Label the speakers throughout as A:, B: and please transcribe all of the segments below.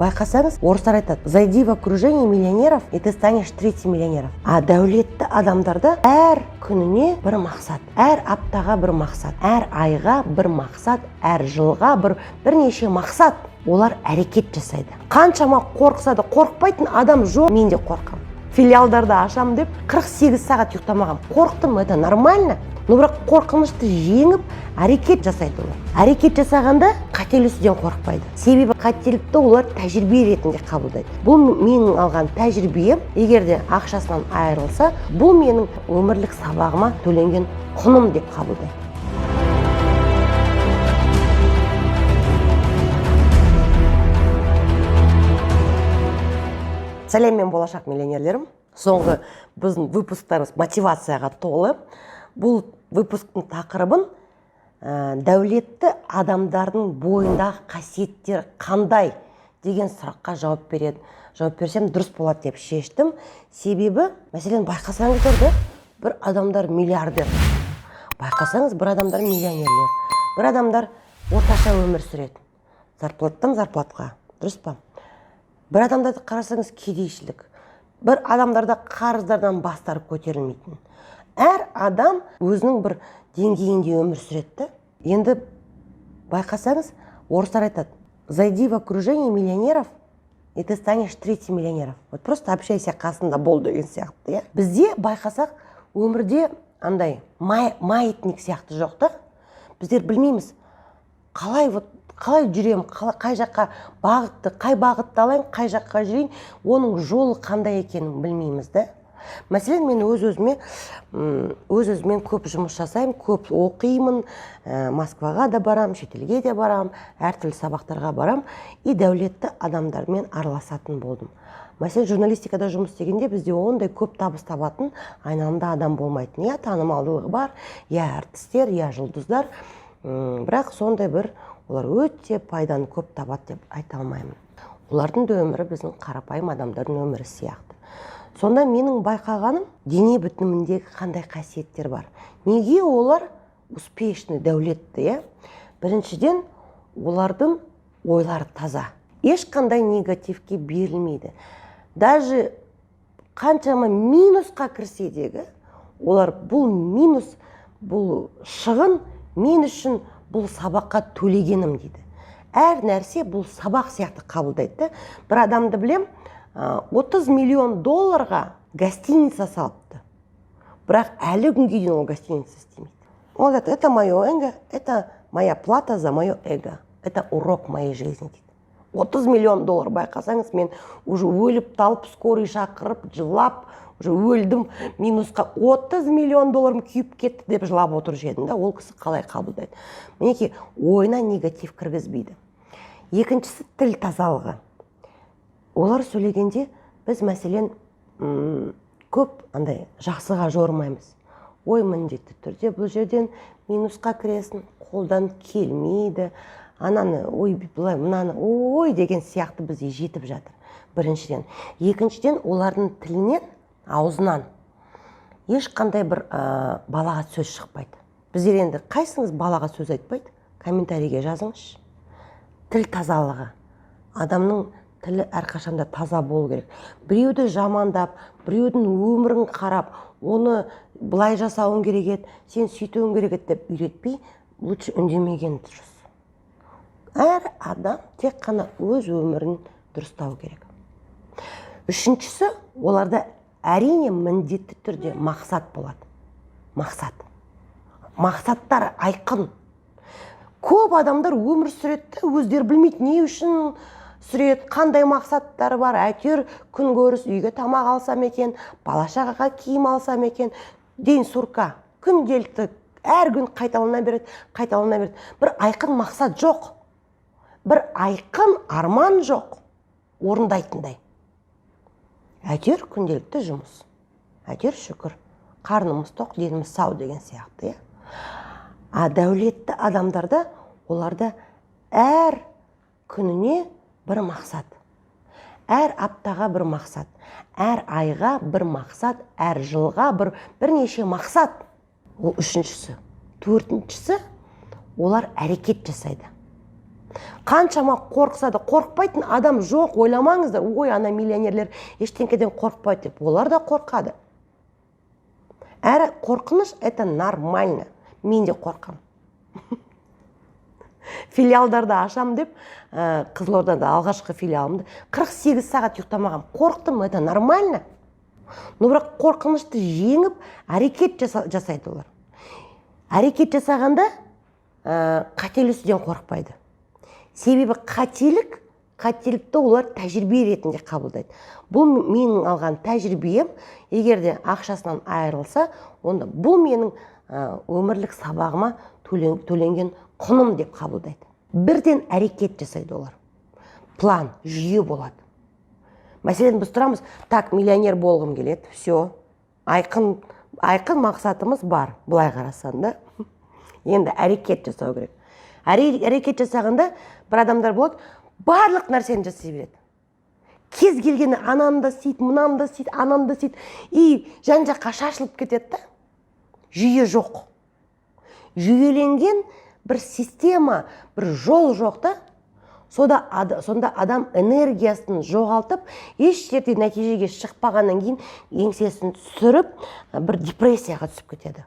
A: Байқасаңыз, орыстар айтады, зайди в окружение миллионеров, и ты станешь третьим миллионером. А дәулетті адамдарда әр күніне бір мақсат, әр аптаға бір мақсат, әр айға бір мақсат, әр жылға бірнеше мақсат. Олар әрекет жасайды. Қаншама қорқса да қорқпайтын адам жоқ. Мен де қорқам. Филиалдарды ашам деп 48 сағат ұйықтамағам. Қорқтым, это нормально. Но бірақ қорқынышты жеңіп, әрекет жасайды олар. Әрекет жасағанда қателесуден қорқпайды. Себебі қателікті олар тәжірибе ретінде қабылдайды. Бұл менің алған тәжірибем, егер де ақшасынан айырылса, бұл менің өмірлік сабағыма төленген құным деп қабылдайды. Сәлем, мен болашақ миллионерлерім. Соңғы біздің выпусктарымыз мотивацияға толы. Бұл выпусктың тақырыбын дәулетті адамдардың бойындағы қасиеттер қандай деген сұраққа жауап береді. Жауап берсем дұрыс болады деп шештім. Себебі, мәселен, байқасаңыздар, бір адамдар миллиардер. Байқасаңыз, бір адамдар миллионерлер. Бір адамдар орташа өмір сүреді. Зарплаттан зарплатқа. Дұрыс па? Бір адамдарды қарасаңыз кедейшілік. Бір адамдарда қарыздардан бастарып көтерілмейтін. Әр адам өзінің бір деңгейінде өмір сүреді. Енді байқасаңыз, орыстар айтады, зайди в окружение миллионеров, и ты станешь третьим миллионером. Вот просто общайся қасында бол деген сияқты. Бізде байқасақ, өмірде андай маятник сияқты жоқ та. Біздер білмейміз, қалай жүрем, қай жаққа бағытты, қай бағытты алайын, қай жаққа жүрейін, оның жолы қандай екенін білмейміз да. Мәселен, мен өз-өзімен көп жұмыс жасаймын, көп оқимын, Москваға да барам, шетелге де барам, әртүрлі сабақтарға барам, и дәулетті адамдармен араласатын болдым. Мәселен, журналистикада жұмыс істегенде бізде ондай көп табыс табатын айналамда адам болмайтын. Я танымалдылығы бар, я әртістер, я жұлдыздар, бірақ сондай бір олар өте пайданы көп табады деп айта алмаймын. Олардың да өмірі біздің қарапайым адамдардың өмірі сияқты. Сонда менің байқағаным, дене бітіміндегі қандай қасиеттер бар. Неге олар успешный, дәулетті? Біріншіден, олардың ойлары таза. Ешқандай негативке берілмейді. Даже қаншама минусқа кірседегі, олар бұл минус, бұл шығын мен үшін бұл сабаққа төлегенім дейді. Әр нәрсе бұл сабақ сияқты қабылдайды. Бір адамды білем, 30 миллион долларға гостиница салыпты. Бірақ әлі күнге дейін ол гостиница істемейді. Он говорит, это мое эго, это моя плата за мое эго. Это урок моей жизни дейді. 30 миллион доллар байқасаңыз, мен уже өліп талып, скорый шақырып, жылап, уже өлдім, минусқа 30 миллион долларым күйіп кетті деп жылап отырушы едім да, ол кісі қалай қабылдайды. Мінекей, ойына негатив кіргізбейді. Екіншісі тіл тазалығы. Олар сөйлегенде біз мәселен көп андай жақсыға жормаймыз. Ой, міндетті түрде бұл жерден минусқа кіресін, қолдан келмейді, ананы, ой, бұлай, мынаны, ой деген сияқты бізде жетіп жатыр. Біріншіден. Екіншіден, олардың тілінен, аузынан ешқандай бір балаға сөз шықпайды. Біздер енді қайсыңыз балаға сөз айтпайды? Комментарийге жазыңызшы. Тіл тазалығы. Адамның тілі әрқашанда таза болу керек. Біреуді жамандап, біреудің өмірін қарап, оны былай жасауың керек еді, сен сөйтуің керек еді деп үйретпей, лучше үндемеген дұрыс. Әр адам тек қана өз өмірін дұрыстау керек. Үшіншісі, оларда әрине міндетті түрде мақсат болады. Мақсат. Мақсаттар айқын. Көп адамдар өмір сүреді, өздері білмейді не үшін сүреді, қандай мақсаттары бар, әйтеуір күн көріс, үйге тамақ алсам екен, бала-шағаға киім алсам екен, дейін сурка. Күнделікті әр күн қайталана береді. Бір айқын мақсат жоқ. Бір айқын арман жоқ. Орындайтындай. Әйтеуір күнделікті жұмыс. Әйтеуір шүкір. Қарнымыз тоқ, деніміз сау деген сияқты. А дәулетті адамдарда оларда әр күніне бір мақсат. Әр аптаға бір мақсат. Әр айға бір мақсат. Әр жылға бірнеше мақсат. Ол үшіншісі. Төртіншісі, олар әрекет жасайды. Қаншама қорқса да, қорқпайтын адам жоқ, ойламаңыздар. Ой, ана миллионерлер ештеңеден қорқпайды деп. Олар да қорқады. Әрі қорқыныш это нормально. Мен де қорқам. Филиалдарды ашам деп, Қызылордада алғашқы филиалымды 48 сағат ұйықтамағам. Қорқтым, это нормально. Но бірақ қорқынышты жеңіп, әрекет жасайды олар. Әрекет жасағанда қателесуден қорқпайды. Себебі қателікті олар тәжірибе ретінде қабылдайды. Бұл менің алған тәжірибем, егерде ақшасынан айырылса, онда бұл менің өмірлік сабағыма төленген құным деп қабылдайды. Бірден әрекет жасайды олар. План, жүйе болады. Мәселен, біз тұрамыз, так, миллионер болғым келеді, все, айқын мақсатымыз бар, бұлай қарасан да. Енді әрекет жасау керек. Әрекет жасағанда бір адамдар болады, барлық нәрсені жасай береді. Кез келгені анамда істейді, мұнамда істейді, анамда істейді. И жан-жаққа шашылып кетеді да. Жүйе жоқ. Жүйеленген бір система, бір жол жоқ та. Сонда адам энергиясын жоғалтып, еш жерде нәтижеге шықпағаннан кейін еңсесін түсіріп, бір депрессияға түсіп кетеді.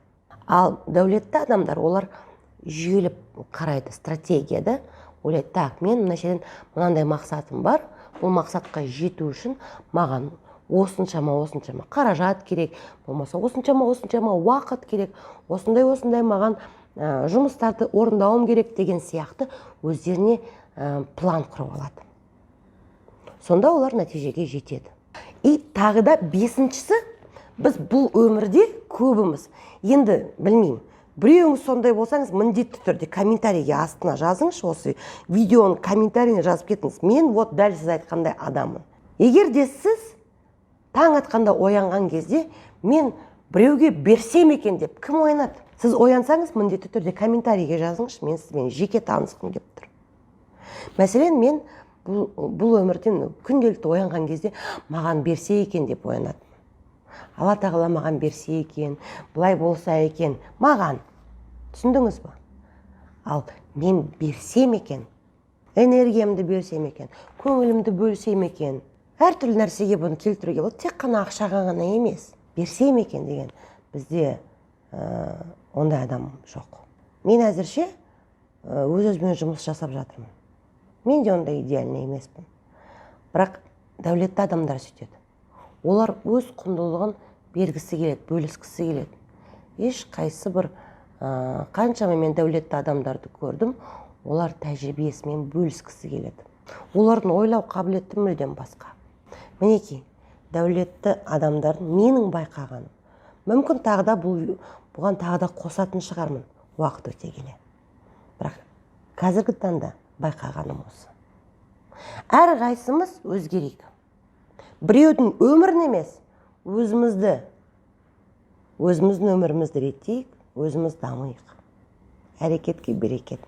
A: Ал дәулетті адамдар, олар жүйеліп қарайды, стратегияда. Ойлайды, так, мен мынандай мақсатым бар, бұл мақсатқа жету үшін маған осыншама қаражат керек, болмаса осыншама уақыт керек, осындай маған жұмыстарды орындауым керек деген сияқты өздеріне план құрып алады. Сонда олар нәтижеге жетеді. И тағы да бесіншісі, біз бұл өмірде көбіміз, енді білмеймін, біреуіңіз сондай болсаңыз, міндетті түрде комментарийге астына жазыңыз, осы видеоның комментарийіне жазып кетіңіз. Мен вот дәл сіз айтқандай адаммын. Егер де сіз таң атқанда оянған кезде, мен біреуге берсем екен деп, кім оянады? Сіз оянсаңыз, міндетті түрде комментарийге жазыңыз, мен сізбен жеке танысқым келіп тұр. Мәселен, мен бұл өмірден күнделікті оянған кезде маған берсе екен деп оянады. Алла тағала маған берсе екен, бұлай болса екен, маған. Түсіндіңіз ба? Ал мен берсем екен, энергиямды берсем екен, көңілімді бөлсем екен, әртүрлі нәрсеге бұны келтіруге болады, тек қана ақшаға ғана емес. Берсем екен деген бізде ондай адам жоқ. Мен әзірше өз-өзімен жұмыс жасап жатырмын. Мен де ондай идеальный емеспін. Бірақ дәулетті адамдар сөйтеді. Олар өз құндылығын бергісі келеді, бөліскісі келеді. Еш қайсы бір қаншама мен дәулетті адамдарды көрдім, олар тәжірибесімен бөліскісі келеді. Олардың ойлау қабілеті мүлдем басқа. Мінекей, дәулетті адамдардың менің байқағаным. Мүмкін тағы да бұған тағы да қосатын шығармын уақыт өте келе. Бірақ қазіргі таңда байқағаным осы. Әр қайсымыз өзгерейік. Біреудің өмірін емес, өзіміздің өмірімізді реттейік, өзіміз дамиық. Әрекетке берекет.